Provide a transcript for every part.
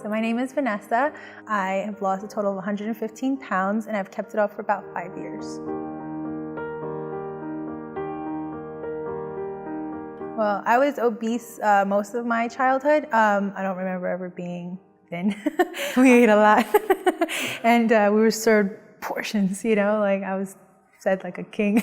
So my name is Vanessa. I have lost a total of 115 pounds and I've kept it off for about 5 years. Well, I was obese most of my childhood. I don't remember ever being thin. We ate a lot. And we were served portions, like I was fed like a king.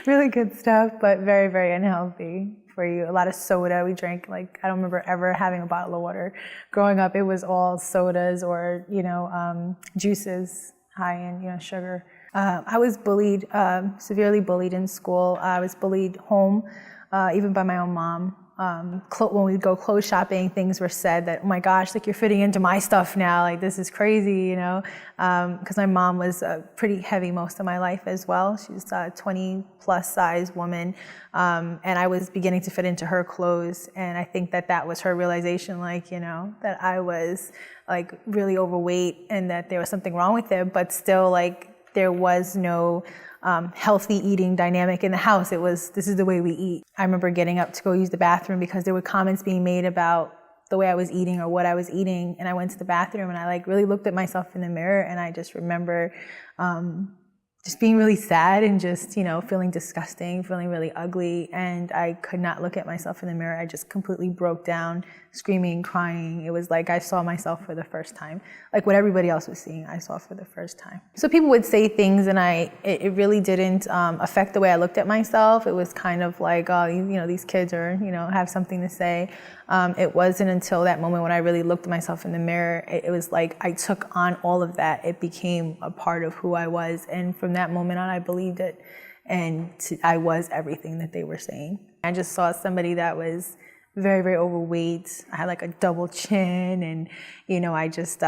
Really good stuff, but very, very unhealthy for you. A lot of soda. We drank, I don't remember ever having a bottle of water. Growing up, it was all sodas or, juices high in, sugar. I was bullied, severely bullied in school. I was bullied home, even by my own mom. When we'd go clothes shopping, things were said that, oh my gosh, you're fitting into my stuff now, this is crazy, because my mom was pretty heavy most of my life as well. She was a 20 plus size woman, and I was beginning to fit into her clothes, and I think that was her realization, that I was really overweight and that there was something wrong with it, but still there was no healthy eating dynamic in the house. It was, this is the way we eat. I remember getting up to go use the bathroom because there were comments being made about the way I was eating or what I was eating. And I went to the bathroom and I really looked at myself in the mirror, and I just remember just being really sad and just, feeling disgusting, feeling really ugly. And I could not look at myself in the mirror. I just completely broke down, screaming, crying. It was like I saw myself for the first time. What everybody else was seeing, I saw for the first time. So people would say things and it really didn't affect the way I looked at myself. It was kind of like, oh, these kids are, have something to say. It wasn't until that moment when I really looked at myself in the mirror, it was like I took on all of that. It became a part of who I was. And from that moment on, I believed it. And I was everything that they were saying. I just saw somebody that was very, very overweight. I had a double chin and, I just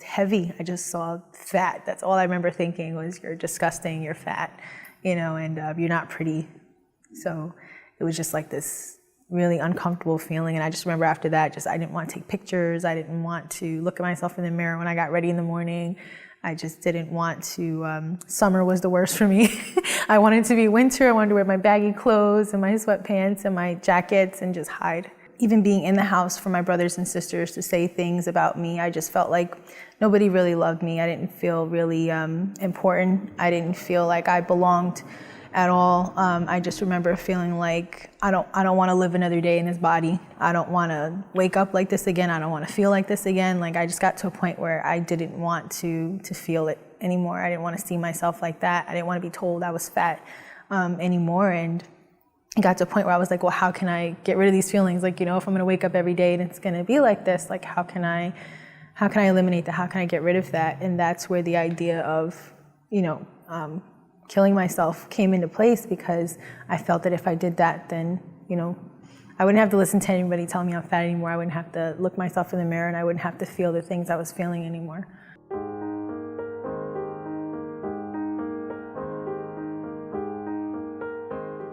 heavy. I just saw fat. That's all I remember thinking was, you're disgusting, you're fat, and you're not pretty. So it was just this really uncomfortable feeling. And I just remember after that, I didn't want to take pictures. I didn't want to look at myself in the mirror when I got ready in the morning. I just didn't want to, summer was the worst for me. I wanted to be winter. I wanted to wear my baggy clothes and my sweatpants and my jackets and just hide. Even being in the house for my brothers and sisters to say things about me, I just felt like nobody really loved me. I didn't feel really important. I didn't feel like I belonged at all. I just remember feeling like I don't want to live another day in this body. I don't want to wake up like this again. I don't want to feel like this again. I just got to a point where I didn't want to feel it anymore. I didn't want to see myself like that. I didn't want to be told I was fat anymore. And it got to a point where I was like, well, how can I get rid of these feelings? If I'm going to wake up every day and it's going to be like this, how can I eliminate that? How can I get rid of that? And that's where the idea of, killing myself came into place, because I felt that if I did that, then, I wouldn't have to listen to anybody tell me I'm fat anymore. I wouldn't have to look myself in the mirror, and I wouldn't have to feel the things I was feeling anymore.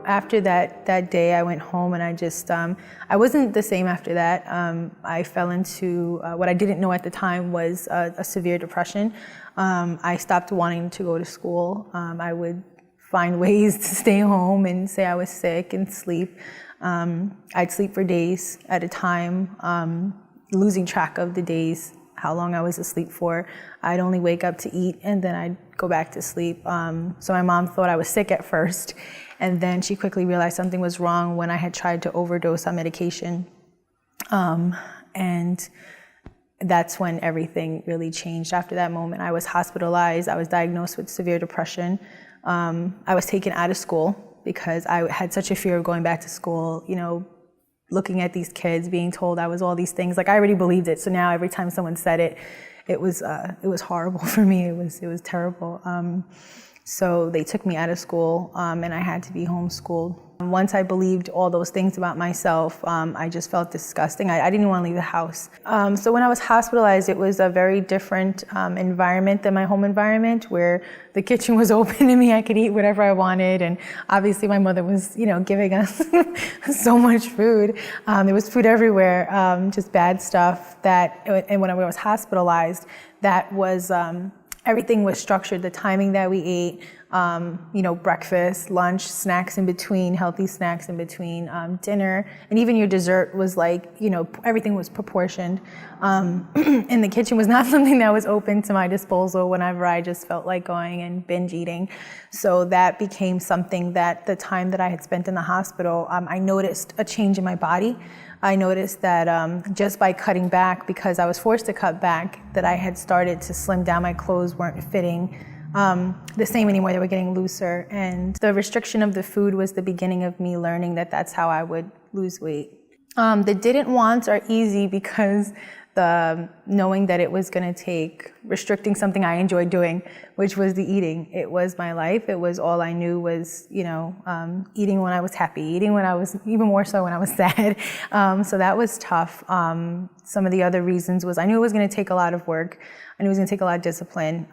After that day, I went home and I just, I wasn't the same after that. I fell into what I didn't know at the time was a severe depression. I stopped wanting to go to school. I would find ways to stay home and say I was sick and sleep. I'd sleep for days at a time, losing track of the days, how long I was asleep for. I'd only wake up to eat and then I'd go back to sleep. So my mom thought I was sick at first, and then she quickly realized something was wrong when I had tried to overdose on medication. And that's when everything really changed. After that moment, I was hospitalized. I was diagnosed with severe depression. I was taken out of school because I had such a fear of going back to school, looking at these kids, being told I was all these things. I already believed it. So now every time someone said it, it was horrible for me. It was terrible. So they took me out of school, and I had to be homeschooled. Once I believed all those things about myself, I just felt disgusting. I didn't want to leave the house. So when I was hospitalized, it was a very different environment than my home environment, where the kitchen was open to me. I could eat whatever I wanted. And obviously my mother was, giving us so much food. There was food everywhere, just bad stuff. And when I was hospitalized, that was, everything was structured, the timing that we ate, breakfast, lunch, snacks in between, healthy snacks in between, dinner, and even your dessert was like, everything was proportioned. And the kitchen was not something that was open to my disposal whenever I just felt like going and binge eating. So that became something that the time that I had spent in the hospital, I noticed a change in my body. I noticed that just by cutting back, because I was forced to cut back, that I had started to slim down. My clothes weren't fitting the same anymore. They were getting looser. And the restriction of the food was the beginning of me learning that that's how I would lose weight. The didn't wants are easy because the knowing that it was going to take restricting something I enjoyed doing, which was the eating. It was my life. It was all I knew was, eating when I was happy, eating when I was, even more so when I was sad. So that was tough. Some of the other reasons was I knew it was going to take a lot of work. I knew it was going to take a lot of discipline.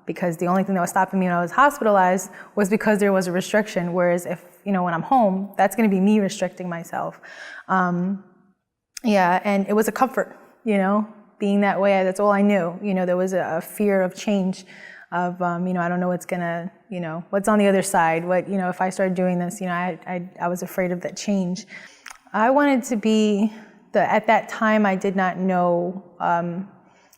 Because the only thing that was stopping me when I was hospitalized was because there was a restriction. Whereas if, when I'm home, that's going to be me restricting myself. And it was a comfort, being that way. That's all I knew. There was a fear of change of, I don't know what's going to, what's on the other side. What, if I started doing this, I was afraid of that change. I wanted to be, at that time, I did not know,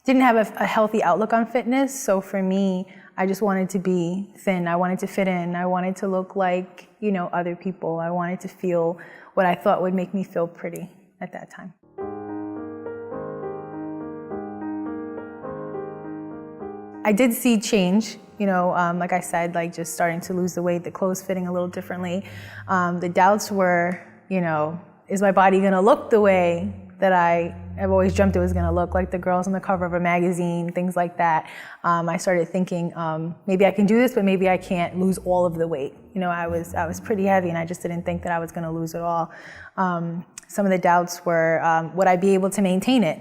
didn't have a healthy outlook on fitness. So for me, I just wanted to be thin. I wanted to fit in. I wanted to look like, other people. I wanted to feel what I thought would make me feel pretty at that time. I did see change, like I said, like just starting to lose the weight, the clothes fitting a little differently. The doubts were, is my body gonna look the way that I've always dreamt it was gonna look, like the girls on the cover of a magazine, things like that. I started thinking, maybe I can do this, but maybe I can't lose all of the weight. I was pretty heavy and I just didn't think that I was gonna lose it all. Some of the doubts were, would I be able to maintain it?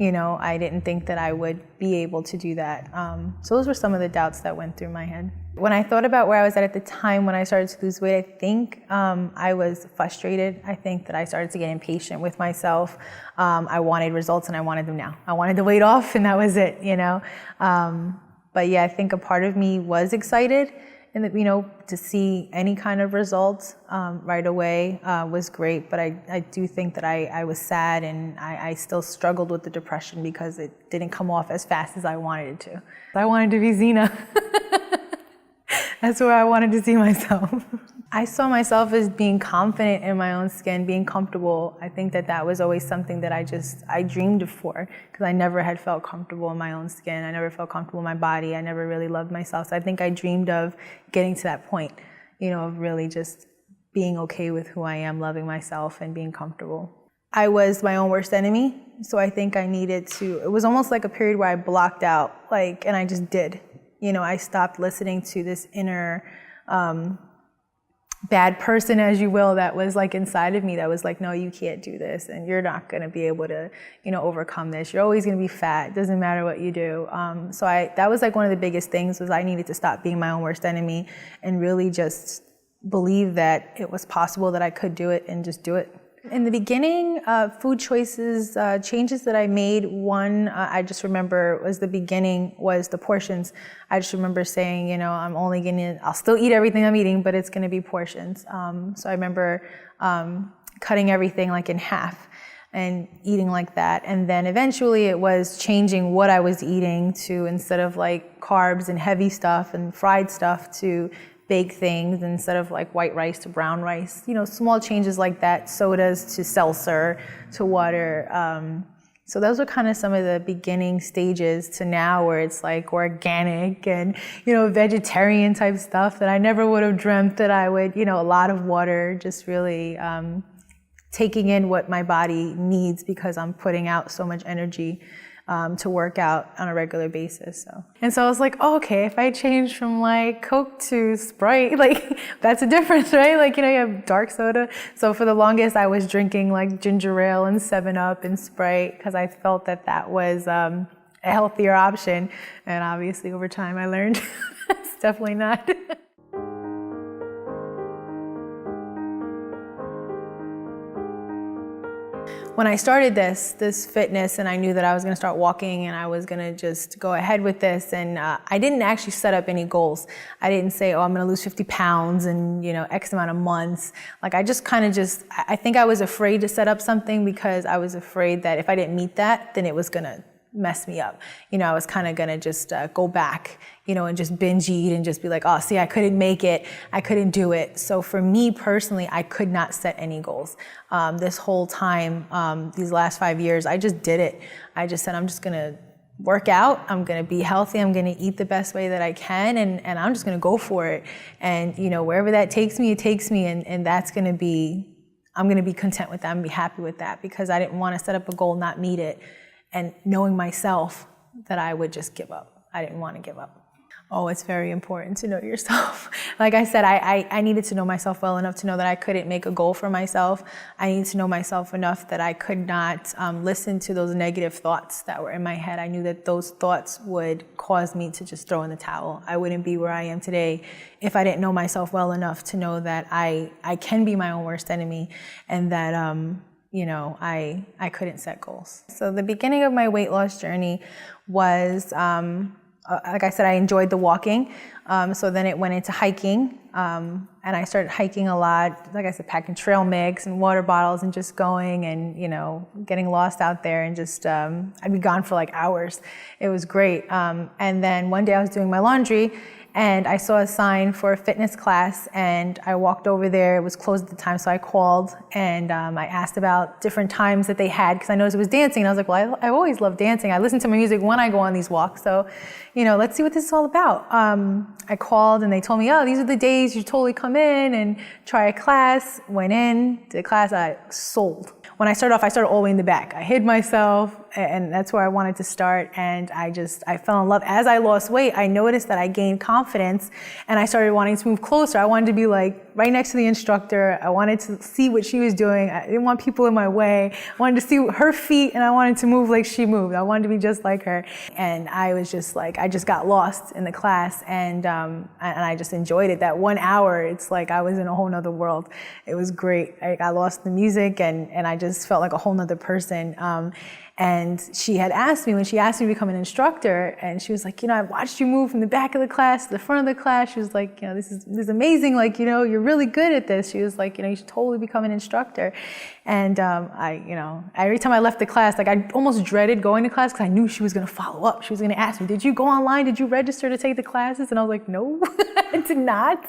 I didn't think that I would be able to do that. So those were some of the doubts that went through my head. When I thought about where I was at the time when I started to lose weight, I think I was frustrated. I think that I started to get impatient with myself. I wanted results and I wanted them now. I wanted the weight off and that was it, But yeah, I think a part of me was excited. And that, to see any kind of results right away was great. But I do think that I was sad and I still struggled with the depression because it didn't come off as fast as I wanted it to. I wanted to be Zena. That's where I wanted to see myself. I saw myself as being confident in my own skin, being comfortable. I think that was always something that I dreamed of for, because I never had felt comfortable in my own skin. I never felt comfortable in my body. I never really loved myself. So I think I dreamed of getting to that point, of really just being okay with who I am, loving myself and being comfortable. I was my own worst enemy. So I think I needed to, it was almost like a period where I blocked out, and I just did. I stopped listening to this inner, bad person, as you will, that was inside of me that was no, you can't do this and you're not going to be able to, overcome this. You're always going to be fat. It doesn't matter what you do. So that was one of the biggest things was I needed to stop being my own worst enemy and really just believe that it was possible that I could do it and just do it. In the beginning, food choices, changes that I made, one I just remember was the beginning was the portions. I just remember saying, I'll still eat everything I'm eating, but it's gonna be portions. So I remember cutting everything in half and eating like that. And then eventually it was changing what I was eating to, instead of carbs and heavy stuff and fried stuff, to baked things, instead of white rice to brown rice, small changes like that, sodas to seltzer to water. So those were kind of some of the beginning stages to now where it's organic and, vegetarian type stuff that I never would have dreamt that I would, a lot of water, just really taking in what my body needs because I'm putting out so much energy to work out on a regular basis. So I was like, oh, okay, if I change from Coke to Sprite, that's a difference, right? You have dark soda. So for the longest I was drinking ginger ale and 7-Up and Sprite because I felt that was a healthier option. And obviously over time I learned it's definitely not. when I started this fitness, and I knew that I was gonna start walking and I was gonna just go ahead with this, and I didn't actually set up any goals. I didn't say, oh, I'm gonna lose 50 pounds in, X amount of months. Like I just I think I was afraid to set up something because I was afraid that if I didn't meet that, then it was gonna mess me up. I was kind of gonna just go back, and just binge eat and just be like, oh, see, I couldn't make it. I couldn't do it. So for me personally, I could not set any goals. This whole time, these last 5 years, I just did it. I just said, I'm just gonna work out. I'm gonna be healthy. I'm gonna eat the best way that I can. And I'm just gonna go for it. And wherever that takes me, it takes me. And that's gonna be, I'm gonna be content with that. I'm gonna be happy with that because I didn't wanna set up a goal, not meet it. And knowing myself that I would just give up. I didn't want to give up. Oh, it's very important to know yourself. Like I said, I needed to know myself well enough to know that I couldn't make a goal for myself. I needed to know myself enough that I could not listen to those negative thoughts that were in my head. I knew that those thoughts would cause me to just throw in the towel. I wouldn't be where I am today if I didn't know myself well enough to know that I can be my own worst enemy, and that I couldn't set goals. So the beginning of my weight loss journey was, like I said, I enjoyed the walking. So then it went into hiking. And I started hiking a lot, like I said, packing trail mix and water bottles and just going and, getting lost out there and just, I'd be gone for like hours. It was great. And then one day I was doing my laundry and I saw a sign for a fitness class and I walked over there. It was closed at the time, so I called and I asked about different times that they had because I noticed it was dancing. And I was like, well, I've always loved dancing. I listen to my music when I go on these walks. So, let's see what this is all about. I called and they told me, oh, these are the days you totally come in and try a class. Went in, did a class, I sold. When I started off, I started all the way in the back. I hid myself, and that's where I wanted to start. And I fell in love. As I lost weight, I noticed that I gained confidence, and I started wanting to move closer. I wanted to be like right next to the instructor. I wanted to see what she was doing. I didn't want people in my way. I wanted to see her feet, and I wanted to move like she moved. I wanted to be just like her. And I was just like, I just got lost in the class, and I just enjoyed it. That 1 hour, it's like I was in a whole nother world. It was great. I got lost in the music, and I just felt like a whole nother person. And she had asked me, when she asked me to become an instructor, and she was like, I watched you move from the back of the class to the front of the class. She was like, this is amazing. Like, you're really good at this. She was like, you should totally become an instructor. And every time I left the class, like I almost dreaded going to class because I knew she was going to follow up. She was going to ask me, did you go online? Did you register to take the classes? And I was like, no, I did not.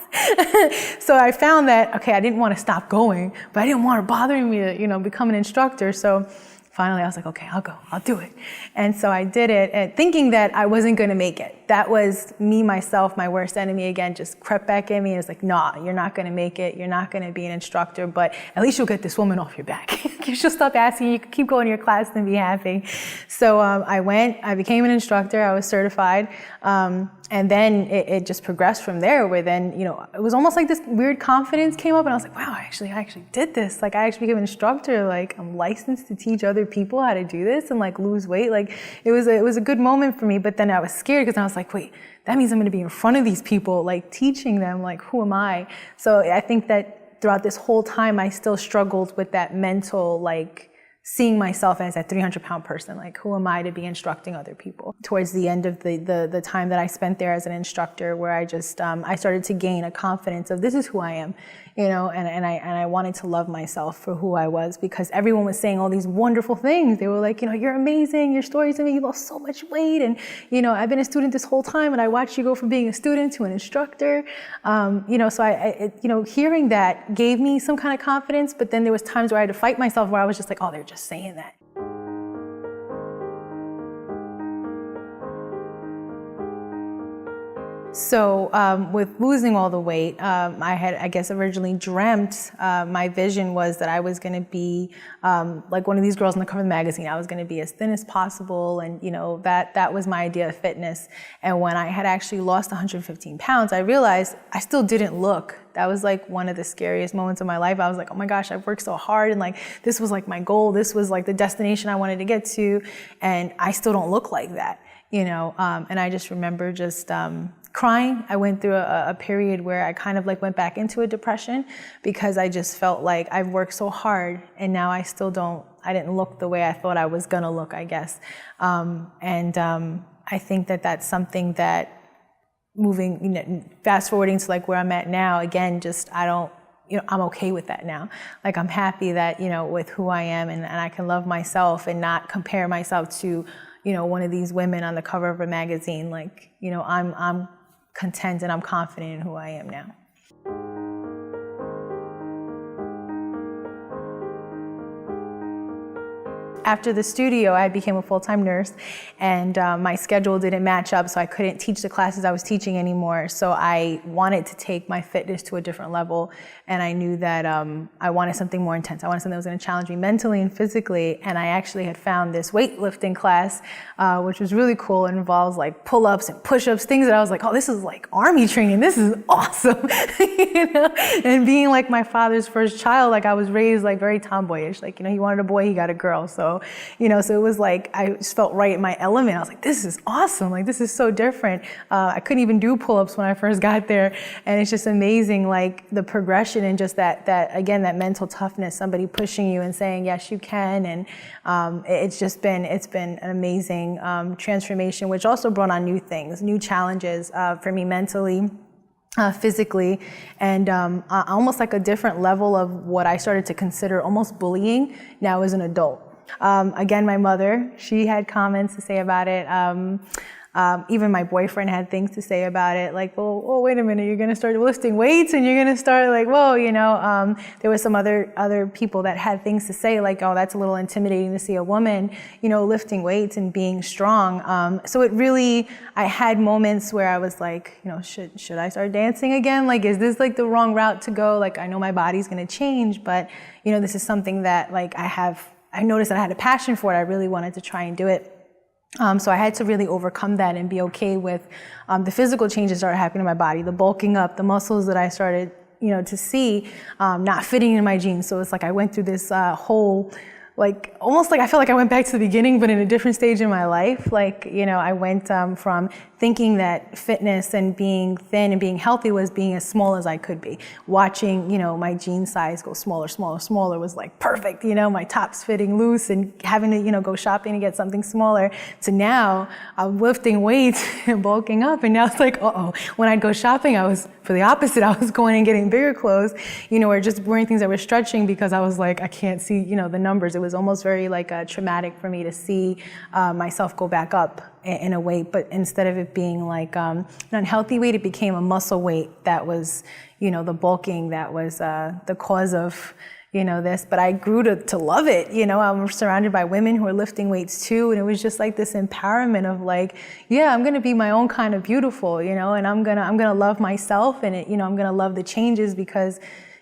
So I found that, okay, I didn't want to stop going, but I didn't want her bothering me to, become an instructor. So finally, I was like, okay, I'll go, I'll do it. And so I did it, and thinking that I wasn't gonna make it. That was me, myself, my worst enemy again, just crept back in me. And it was like, nah, you're not gonna make it. You're not gonna be an instructor, but at least you'll get this woman off your back. She'll stop asking you, keep going to your class and be happy. So I went, I became an instructor, I was certified. And then it just progressed from there, where then, it was almost like this weird confidence came up, and I was like, wow, I actually did this. Like, I actually became an instructor. Like, I'm licensed to teach other people how to do this and like lose weight. Like, it was a good moment for me, but then I was scared because I was like, wait, that means I'm going to be in front of these people, like teaching them, like, who am I? So I think that throughout this whole time, I still struggled with that mental, like, seeing myself as a 300-pound person, like, who am I to be instructing other people? Towards the end of the time that I spent there as an instructor, where I just, I started to gain a confidence of this is who I am, and I wanted to love myself for who I was, because everyone was saying all these wonderful things. They were like, you're amazing, your stories to me, you lost so much weight, and, I've been a student this whole time, and I watched you go from being a student to an instructor, so hearing that gave me some kind of confidence, but then there was times where I had to fight myself, where I was just like, oh, they're just saying that. So with losing all the weight, I had, I guess, originally dreamt, my vision was that I was going to be like one of these girls on the cover of the magazine. I was going to be as thin as possible, and that was my idea of fitness. And when I had actually lost 115 pounds, I realized I still didn't look. That was like one of the scariest moments of my life. I was like, oh my gosh, I've worked so hard, and like this was like my goal. This was like the destination I wanted to get to, and I still don't look like that, And I just remember just crying. I went through a period where I kind of like went back into a depression because I just felt like I've worked so hard and now I didn't look the way I thought I was gonna look, I guess. I think that that's something that fast forwarding to like where I'm at now, again, I'm okay with that now. Like I'm happy that, with who I am and I can love myself and not compare myself to, one of these women on the cover of a magazine. Like, I'm content and I'm confident in who I am now. After the studio, I became a full-time nurse, and my schedule didn't match up, so I couldn't teach the classes I was teaching anymore. So I wanted to take my fitness to a different level, and I knew that I wanted something more intense. I wanted something that was going to challenge me mentally and physically, and I actually had found this weightlifting class, which was really cool. It involves like pull-ups and push-ups, things that I was like, oh, this is like army training. This is awesome, And being like my father's first child, like I was raised like very tomboyish. Like, he wanted a boy, he got a girl. So it was like, I just felt right in my element. I was like, this is awesome. Like, this is so different. I couldn't even do pull-ups when I first got there. And it's just amazing, like the progression and just that again, that mental toughness, somebody pushing you and saying, yes, you can. And it's been an amazing transformation, which also brought on new things, new challenges for me mentally, physically, and almost like a different level of what I started to consider almost bullying now as an adult. Again, my mother, she had comments to say about it. Even my boyfriend had things to say about it, like, oh, wait a minute, you're going to start lifting weights and you're going to start like, whoa, there was some other people that had things to say, like, oh, that's a little intimidating to see a woman, lifting weights and being strong. So it really, I had moments where I was like, should I start dancing again? Like, is this like the wrong route to go? Like, I know my body's going to change, but, this is something that like I noticed that I had a passion for it. I really wanted to try and do it. So I had to really overcome that and be okay with the physical changes that started happening in my body, the bulking up, the muscles that I started, to see not fitting in my jeans. So it's like I went through this whole, like almost like I felt like I went back to the beginning, but in a different stage in my life. Like, I went from thinking that fitness and being thin and being healthy was being as small as I could be. Watching, my jean size go smaller, smaller, smaller was like perfect. My top's fitting loose and having to, go shopping to get something smaller. To now, I'm lifting weights and bulking up. And now it's like, when I'd go shopping, I was, for the opposite, I was going and getting bigger clothes, or just wearing things that were stretching because I was like, I can't see, the numbers. It was almost very like traumatic for me to see myself go back up in a weight, but instead of it being like an unhealthy weight, it became a muscle weight that was, the bulking that was the cause of, this. But I grew to love it. I'm surrounded by women who are lifting weights too, and it was just like this empowerment of like, yeah, I'm gonna be my own kind of beautiful, and I'm gonna love myself, and I'm gonna love the changes because,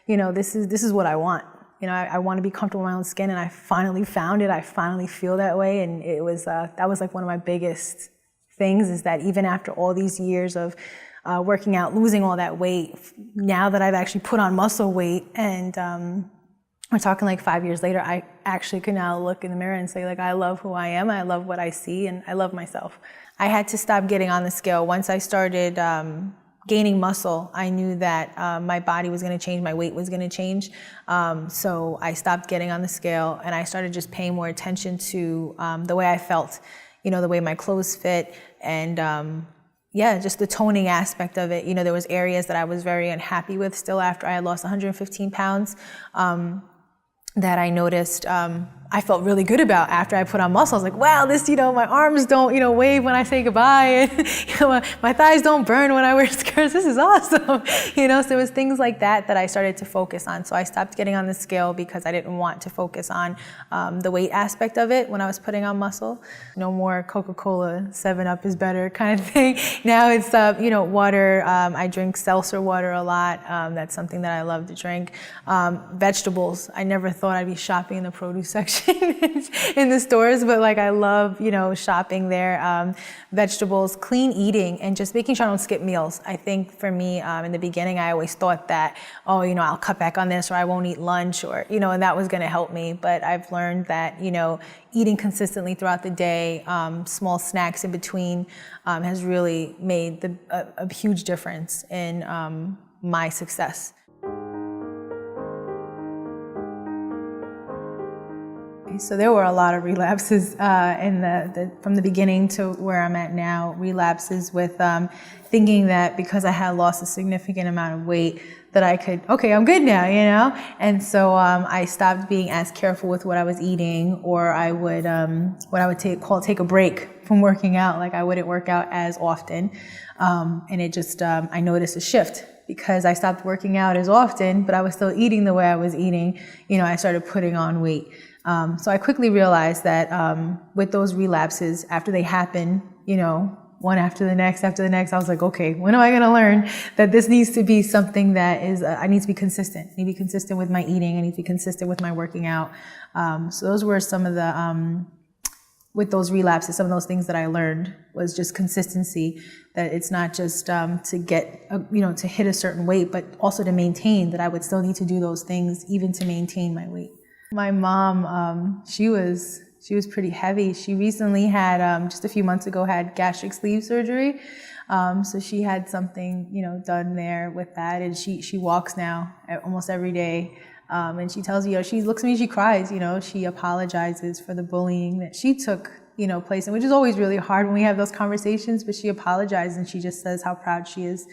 this is what I want. I want to be comfortable in my own skin, and I finally found it. I finally feel that way, and it was that was like one of my biggest things, is that even after all these years of working out, losing all that weight, now that I've actually put on muscle weight, and we're talking like 5 years later, I actually can now look in the mirror and say, like, I love who I am, I love what I see, and I love myself. I had to stop getting on the scale. Once I started gaining muscle, I knew that my body was going to change, my weight was going to change. So I stopped getting on the scale, and I started just paying more attention to the way I felt, the way my clothes fit, and just the toning aspect of it. There was areas that I was very unhappy with still after I had lost 115 pounds that I noticed I felt really good about after I put on muscle. I was like, wow, this, my arms don't, wave when I say goodbye, and my thighs don't burn when I wear skirts. This is awesome. So it was things like that I started to focus on. So I stopped getting on the scale because I didn't want to focus on the weight aspect of it when I was putting on muscle. No more Coca-Cola, 7-Up is better kind of thing. Now it's, water. I drink seltzer water a lot. That's something that I love to drink. Vegetables. I never thought I'd be shopping in the produce section. much in the stores, but like I love, shopping there, vegetables, clean eating, and just making sure I don't skip meals. I think for me, in the beginning, I always thought that, I'll cut back on this, or I won't eat lunch, or, and that was going to help me. But I've learned that, eating consistently throughout the day, small snacks in between, has really made a huge difference in my success. So there were a lot of relapses from the beginning to where I'm at now. Relapses with thinking that because I had lost a significant amount of weight that I could, okay, I'm good now, And so I stopped being as careful with what I was eating, or I would what I would take a break from working out. Like I wouldn't work out as often, and it just I noticed a shift. Because I stopped working out as often, but I was still eating the way I was eating, I started putting on weight. So I quickly realized that with those relapses, after they happen, one after the next, I was like, okay, when am I going to learn that this needs to be something that is, I need to be consistent. I need to be consistent with my eating. I need to be consistent with my working out. So those were some of the, with those relapses, some of those things that I learned was just consistency, that it's not just to get, to hit a certain weight, but also to maintain, that I would still need to do those things even to maintain my weight. My mom, she was pretty heavy. She recently had, just a few months ago, had gastric sleeve surgery. So she had something, done there with that. And she walks now almost every day. And she tells me, she looks at me, she cries, she apologizes for the bullying that she took, place in, which is always really hard when we have those conversations, but she apologizes and she just says how proud she is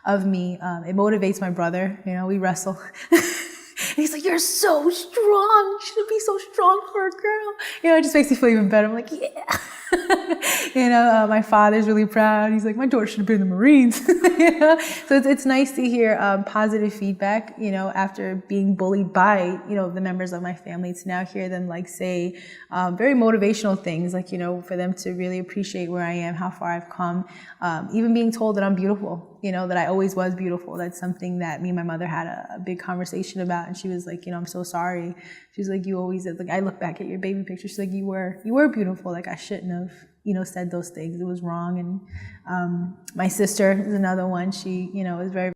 of me. It motivates my brother, we wrestle. And he's like, you're so strong. You should be so strong for a girl. It just makes me feel even better. I'm like, yeah. My father's really proud. He's like, my daughter should have been in the Marines. So it's nice to hear positive feedback, after being bullied by, the members of my family, to now hear them say very motivational things, for them to really appreciate where I am, how far I've come, even being told that I'm beautiful. That I always was beautiful. That's something that me and my mother had a big conversation about. And she was like, I'm so sorry. She's like, you always, I look back at your baby picture. She's like, you were beautiful. I shouldn't have, said those things. It was wrong. And my sister is another one. She, is very